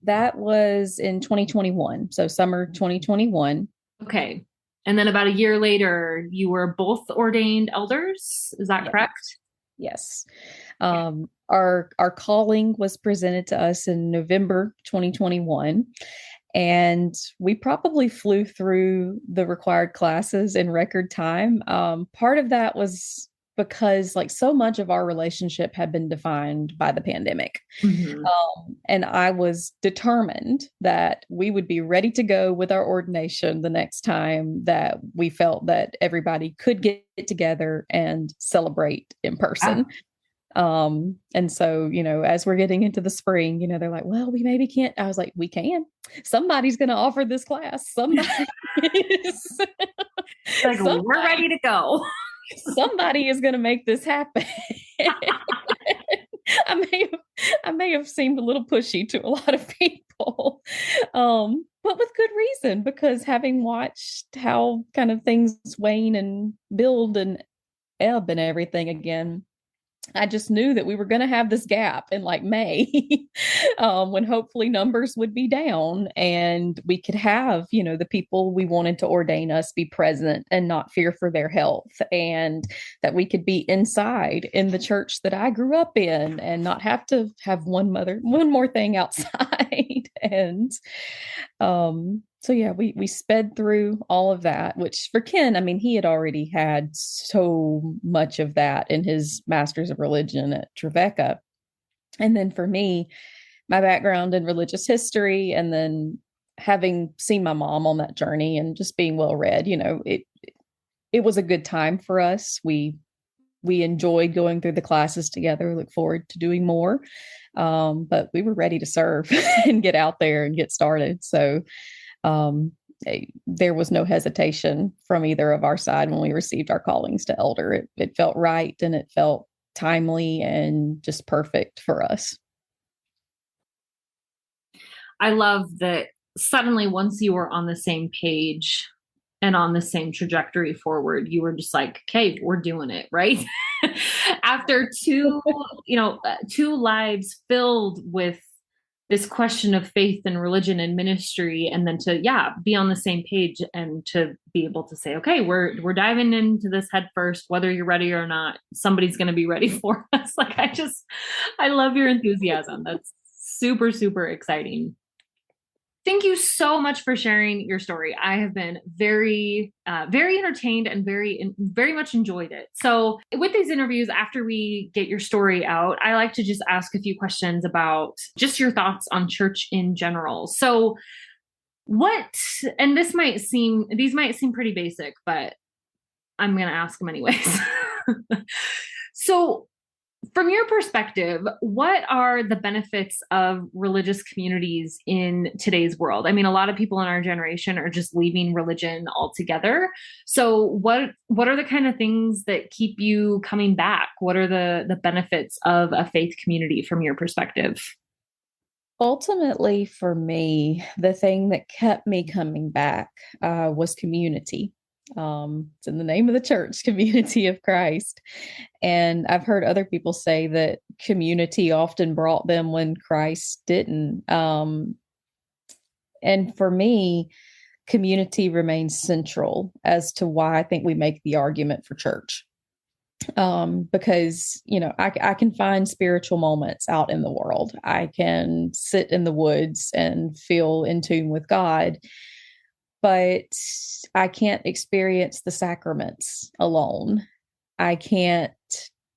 That was in 2021. So summer 2021. Okay. And then about a year later, you were both ordained elders. Is that correct? Yes. Our calling was presented to us in November 2021, and we probably flew through the required classes in record time. Part of that was because so much of our relationship had been defined by the pandemic. Mm-hmm. And I was determined that we would be ready to go with our ordination the next time that we felt that everybody could get together and celebrate in person. And so, as we're getting into the spring, they're like, well, we maybe can't. I was like, we can. Somebody's going to offer this class. Somebody is. We're ready to go. Somebody is going to make this happen. I may have seemed a little pushy to a lot of people, but with good reason, because having watched how kind of things wane and build and ebb and everything again, I just knew that we were going to have this gap in May, when hopefully numbers would be down and we could have, the people we wanted to ordain us be present and not fear for their health, and that we could be inside in the church that I grew up in and not have to have one more thing outside. And, so yeah, we sped through all of that, which for Ken, he had already had so much of that in his Master's of Religion at Trevecca. And then for me, my background in religious history, and then having seen my mom on that journey and just being well read, it was a good time for us. We enjoyed going through the classes together, look forward to doing more. But we were ready to serve and get out there and get started. So there was no hesitation from either of our side when we received our callings to elder. It felt right, and it felt timely and just perfect for us. I love that suddenly, once you were on the same page and on the same trajectory forward, you were just like, okay, we're doing it, right? After two lives filled with this question of faith and religion and ministry, and then to be on the same page and to be able to say, okay, we're diving into this head first, whether you're ready or not, somebody's going to be ready for us. I love your enthusiasm. That's super, super exciting. Thank you so much for sharing your story. I have been very, very entertained and very much enjoyed it. So with these interviews, after we get your story out, I like to just ask a few questions about just your thoughts on church in general. So these might seem pretty basic, but I'm going to ask them anyways. So From your perspective, what are the benefits of religious communities in today's world? I mean, a lot of people in our generation are just leaving religion altogether. So what are the kind of things that keep you coming back? What are the benefits of a faith community from your perspective? Ultimately, for me, the thing that kept me coming back was community. It's in the name of the church, Community of Christ. And I've heard other people say that community often brought them when Christ didn't. And for me, community remains central as to why I think we make the argument for church. Because, I can find spiritual moments out in the world. I can sit in the woods and feel in tune with God, but I can't experience the sacraments alone. I can't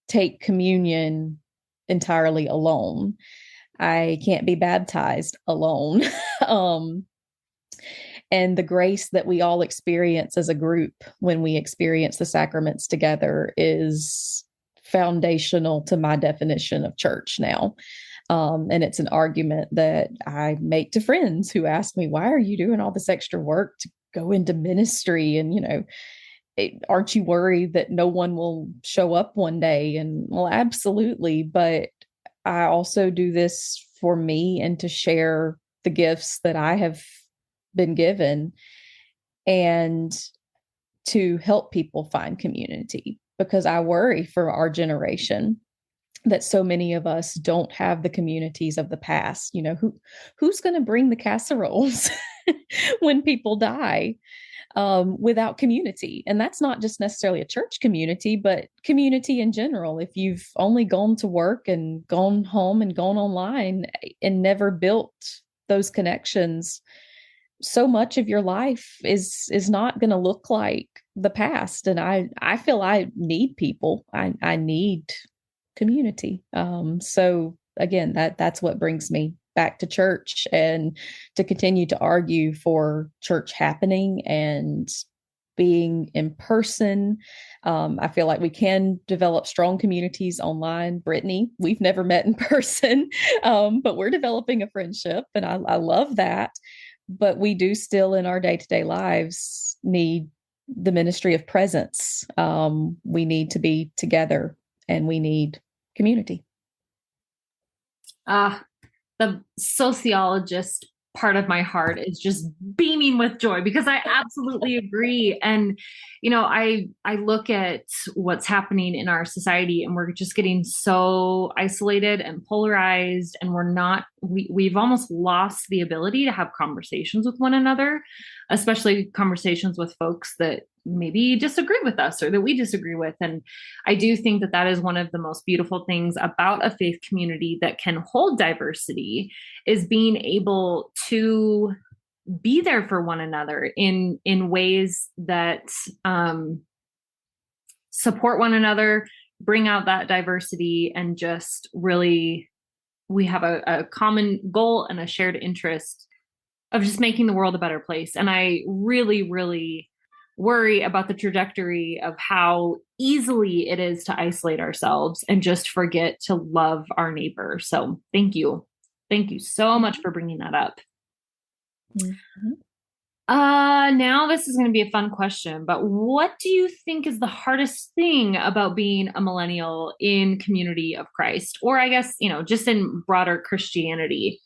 take communion entirely alone. I can't be baptized alone. And the grace that we all experience as a group when we experience the sacraments together is foundational to my definition of church now. And it's an argument that I make to friends who ask me, why are you doing all this extra work to go into ministry? And, aren't you worried that no one will show up one day? And well, absolutely. But I also do this for me and to share the gifts that I have been given and to help people find community, because I worry for our generation that so many of us don't have the communities of the past. Who's going to bring the casseroles when people die without community? And that's not just necessarily a church community, but community in general. If you've only gone to work and gone home and gone online and never built those connections, so much of your life is not going to look like the past. And I feel I need people. I need community. So again, that's what brings me back to church and to continue to argue for church happening and being in person. I feel like we can develop strong communities online. Brittany, we've never met in person, but we're developing a friendship, and I love that. But we do still in our day-to-day lives need the ministry of presence. We need to be together and we need community. The sociologist part of my heart is just beaming with joy because I absolutely agree. And, I look at what's happening in our society and we're just getting so isolated and polarized, and we've almost lost the ability to have conversations with one another, especially conversations with folks that maybe disagree with us or that we disagree with. And I do think that is one of the most beautiful things about a faith community that can hold diversity, is being able to be there for one another in ways that support one another, bring out that diversity, and just really, we have a common goal and a shared interest of just making the world a better place. And I really, really worry about the trajectory of how easily it is to isolate ourselves and just forget to love our neighbor. So thank you. Thank you so much for bringing that up. Mm-hmm. Now this is going to be a fun question, but what do you think is the hardest thing about being a millennial in Community of Christ? Or I guess, just in broader Christianity?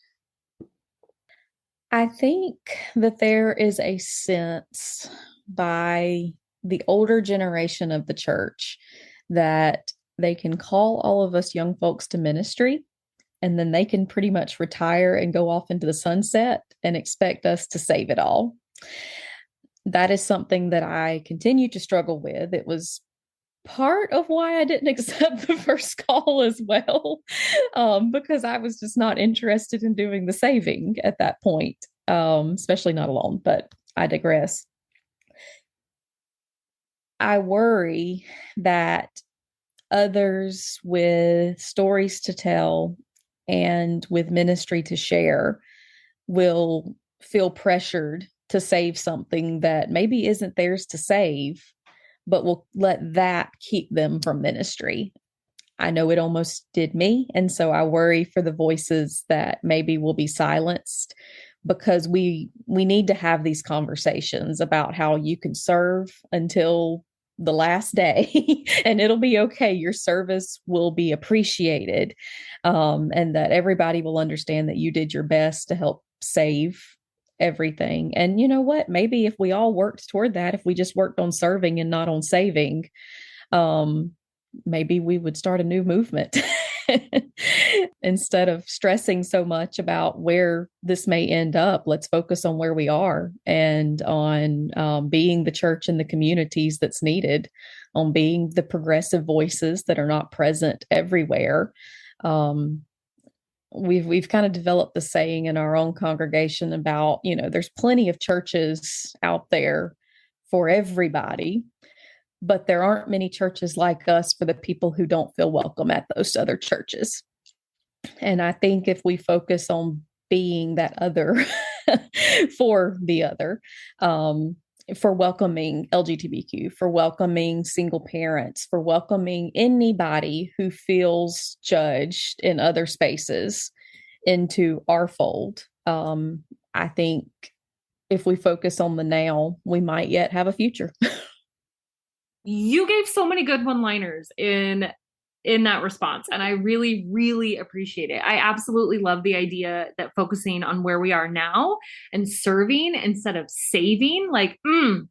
I think that there is a sense by the older generation of the church that they can call all of us young folks to ministry, and then they can pretty much retire and go off into the sunset and expect us to save it all. That is something that I continue to struggle with. It was part of why I didn't accept the first call as well, because I was just not interested in doing the saving at that point, especially not alone, but I digress. I worry that others with stories to tell and with ministry to share will feel pressured to save something that maybe isn't theirs to save, but will let that keep them from ministry. I know it almost did me. And so I worry for the voices that maybe will be silenced, because we need to have these conversations about how you can serve until the last day and it'll be okay. Your service will be appreciated, and that everybody will understand that you did your best to help save everything. And you know what? Maybe if we all worked toward that, if we just worked on serving and not on saving, maybe we would start a new movement instead of stressing so much about where this may end up. Let's focus on where we are and on being the church in the communities that's needed, on being the progressive voices that are not present everywhere. We've kind of developed the saying in our own congregation about, there's plenty of churches out there for everybody, but there aren't many churches like us for the people who don't feel welcome at those other churches. And I think if we focus on being that other for the other, for welcoming LGBTQ, for welcoming single parents, for welcoming anybody who feels judged in other spaces into our fold, I think if we focus on the now, we might yet have a future. You gave so many good one-liners in that response, and I really, really appreciate it. I absolutely love the idea that focusing on where we are now and serving instead of saving,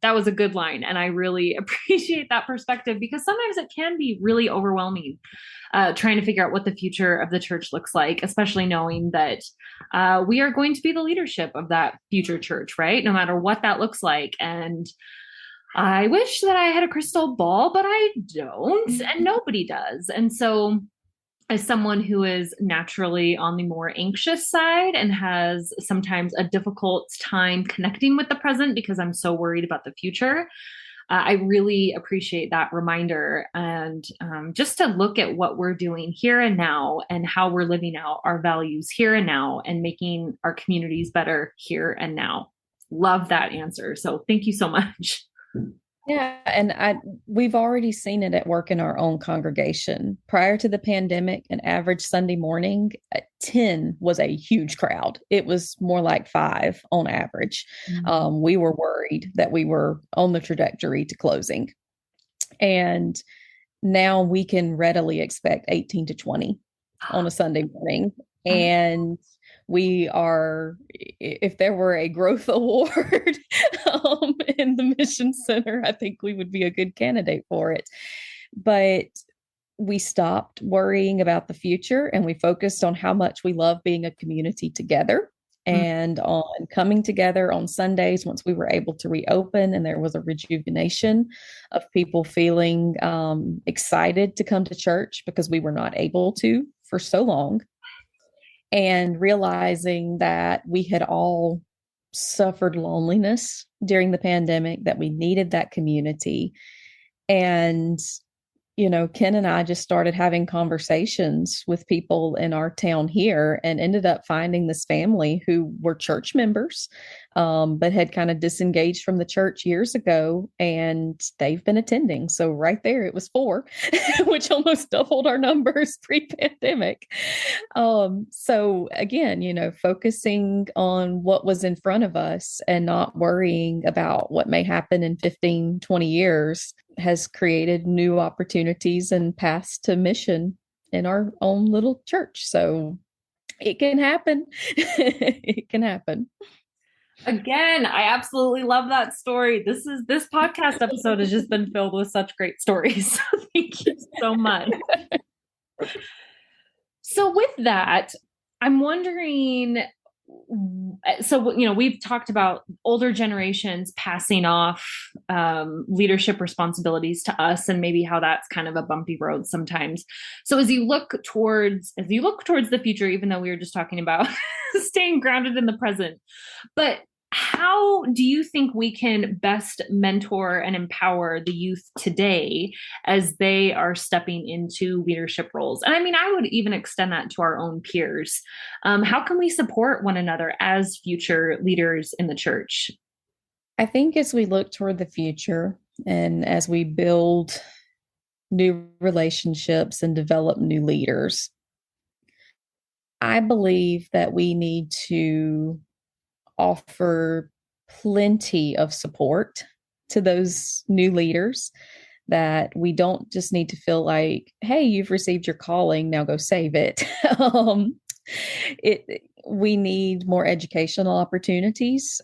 that was a good line. And I really appreciate that perspective, because sometimes it can be really overwhelming, trying to figure out what the future of the church looks like, especially knowing that we are going to be the leadership of that future church, right? No matter what that looks like. And I wish that I had a crystal ball, but I don't, and nobody does. And so as someone who is naturally on the more anxious side and has sometimes a difficult time connecting with the present because I'm so worried about the future, I really appreciate that reminder. And just to look at what we're doing here and now and how we're living out our values here and now and making our communities better here and now. Love that answer. So thank you so much. Yeah, and we've already seen it at work in our own congregation. Prior to the pandemic, an average Sunday morning at 10 was a huge crowd. It was more like 5 on average. Mm-hmm. We were worried that we were on the trajectory to closing. And now we can readily expect 18 to 20 on a Sunday morning. And we are, if there were a growth award in the Mission Center, I think we would be a good candidate for it. But we stopped worrying about the future and we focused on how much we love being a community together and on coming together on Sundays once we were able to reopen, and there was a rejuvenation of people feeling excited to come to church because we were not able to for so long. And realizing that we had all suffered loneliness during the pandemic, that we needed that community. And, Ken and I just started having conversations with people in our town here and ended up finding this family who were church members, but had kind of disengaged from the church years ago, and they've been attending. So right there, it was 4, which almost doubled our numbers pre-pandemic. So again, focusing on what was in front of us and not worrying about what may happen in 15, 20 years has created new opportunities and paths to mission in our own little church. So it can happen. It can happen. Again, I absolutely love that story. This podcast episode has just been filled with such great stories. So thank you so much. So with that, I'm wondering, so, we've talked about older generations passing off leadership responsibilities to us, and maybe how that's kind of a bumpy road sometimes. So as you look towards the future, even though we were just talking about staying grounded in the present, but how do you think we can best mentor and empower the youth today as they are stepping into leadership roles? And I would even extend that to our own peers. How can we support one another as future leaders in the church? I think as we look toward the future and as we build new relationships and develop new leaders. I believe that we need to offer plenty of support to those new leaders, that we don't just need to feel like, hey, you've received your calling, now go save it. We need more educational opportunities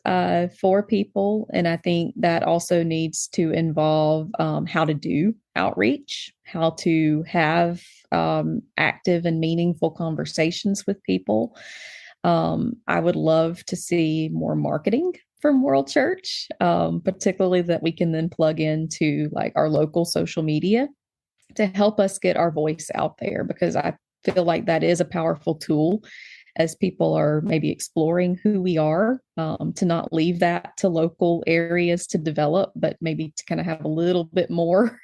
for people. And I think that also needs to involve how to do outreach, how to have active and meaningful conversations with people. I would love to see more marketing from World Church, particularly that we can then plug into like our local social media to help us get our voice out there, because I feel like that is a powerful tool as people are maybe exploring who we are, to not leave that to local areas to develop, but maybe to kind of have a little bit more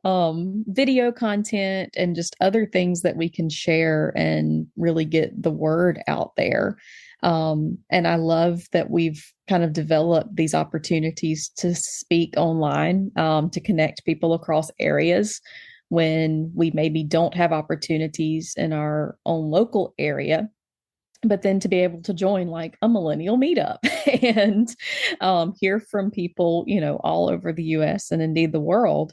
video content and just other things that we can share and really get the word out there. And I love that we've kind of developed these opportunities to speak online, to connect people across areas when we maybe don't have opportunities in our own local area, but then to be able to join like a millennial meetup and hear from people, all over the US and indeed the world,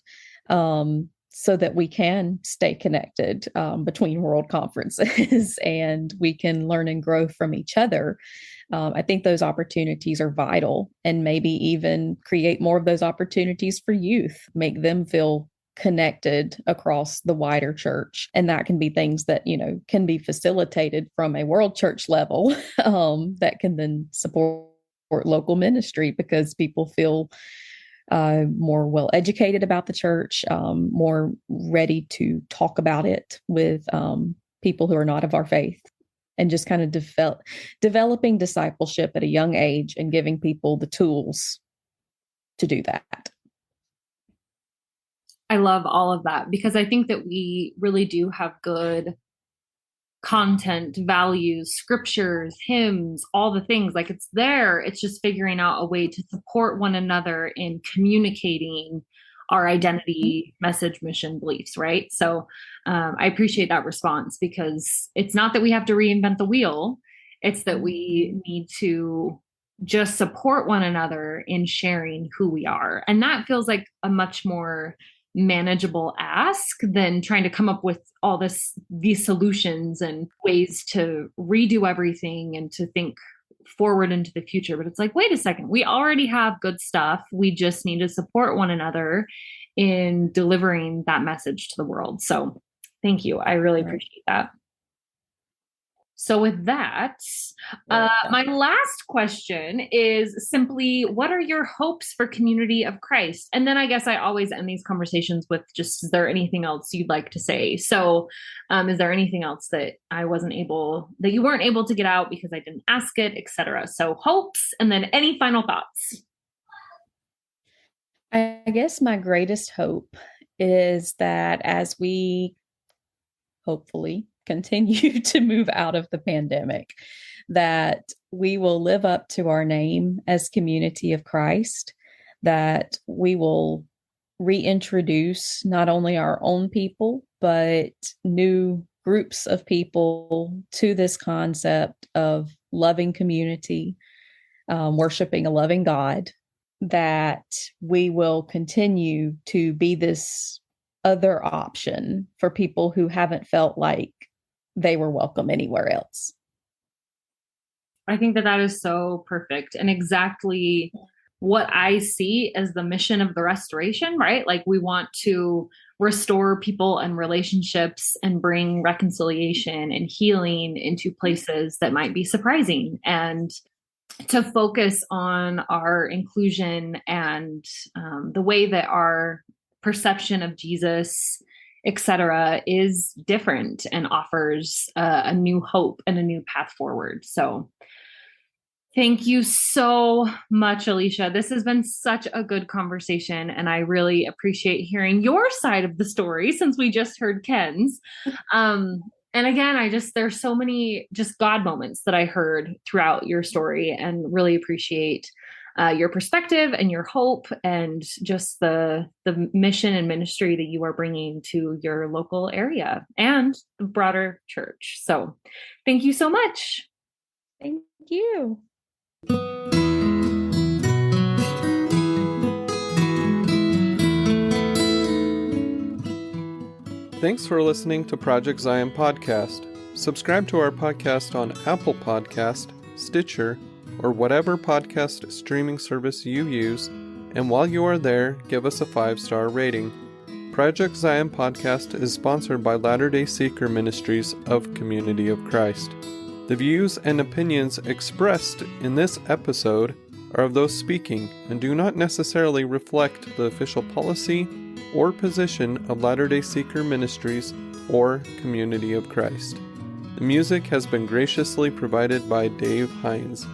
so that we can stay connected between world conferences and we can learn and grow from each other. I think those opportunities are vital, and maybe even create more of those opportunities for youth, make them feel connected across the wider church. And that can be things that, can be facilitated from a world church level, that can then support local ministry, because people feel more well educated about the church, more ready to talk about it with people who are not of our faith, and just kind of developing discipleship at a young age and giving people the tools to do that. I love all of that, because I think that we really do have good content, values, scriptures, hymns, all the things. Like, it's there. It's just figuring out a way to support one another in communicating our identity, message, mission, beliefs, right? So I appreciate that response, because it's not that we have to reinvent the wheel. It's that we need to just support one another in sharing who we are. And that feels like a much more manageable ask than trying to come up with all these solutions and ways to redo everything and to think forward into the future. But it's like, wait a second, we already have good stuff. We just need to support one another in delivering that message to the world. So thank you. I really appreciate that. So with that, my last question is simply, what are your hopes for Community of Christ? And then I guess I always end these conversations with just, is there anything else you'd like to say? So is there anything else that that you weren't able to get out because I didn't ask it, etc.? So hopes, and then any final thoughts? I guess my greatest hope is that as we hopefully continue to move out of the pandemic, that we will live up to our name as Community of Christ, that we will reintroduce not only our own people, but new groups of people to this concept of loving community, worshiping a loving God, that we will continue to be this other option for people who haven't felt like they were welcome anywhere else. I think that is so perfect, and exactly what I see as the mission of the restoration, right? Like, we want to restore people and relationships and bring reconciliation and healing into places that might be surprising, and to focus on our inclusion and the way that our perception of Jesus, etc., is different and offers a new hope and a new path forward. So thank you so much, Alisha. This has been such a good conversation, and I really appreciate hearing your side of the story, since we just heard Ken's. And again, there's so many just God moments that I heard throughout your story, and really appreciate your perspective and your hope and just the mission and ministry that you are bringing to your local area and the broader church. So thank you so much. Thank you. Thanks for listening to Project Zion Podcast. Subscribe to our podcast on Apple Podcast, Stitcher, or whatever podcast streaming service you use, and while you are there, give us a 5-star rating. Project Zion Podcast is sponsored by Latter-day Seeker Ministries of Community of Christ. The views and opinions expressed in this episode are of those speaking and do not necessarily reflect the official policy or position of Latter-day Seeker Ministries or Community of Christ. The music has been graciously provided by Dave Hines.